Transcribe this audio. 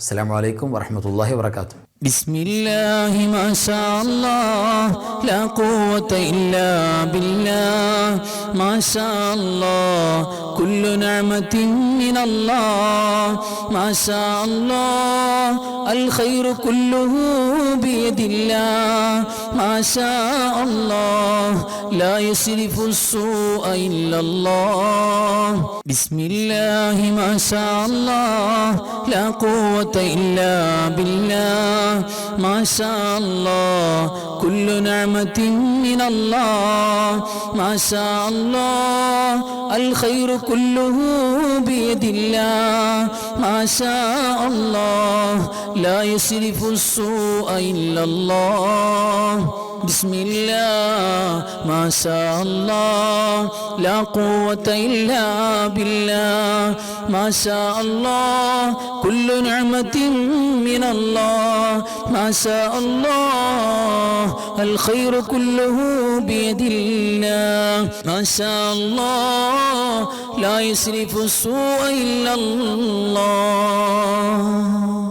അസ്സലാമു അലൈക്കും വറഹ്മത്തുള്ളാഹി വബറകാതുഹു. ബിസ്മില്ലാഹി മാഷാ അല്ലാഹ് ലാ ഖുവത ഇല്ലാ ബില്ലാഹ് മാഷാ അല്ലാഹ് കുല്ലു നിഅമത്തിൻ മിനല്ലാഹ് മാഷാ അല്ലാഹ് അൽ ഖൈറു കുല്ലുഹു ബിയദില്ലാഹ് മാഷാ അല്ലാഹ് ലാ യസ്രിഫു السوء إلا الله بسم الله ما شاء الله لا قوة إلا بالله ما شاء الله كل نعمة من الله ما شاء الله الخير كله بيد الله ما شاء الله لا يصرف السوء إلا الله بسم الله ما شاء الله لا قوة إلا بالله ما شاء الله كل نعمة من الله ما شاء الله الخير كله بيد الله ما شاء الله لا يصرف السوء إلا الله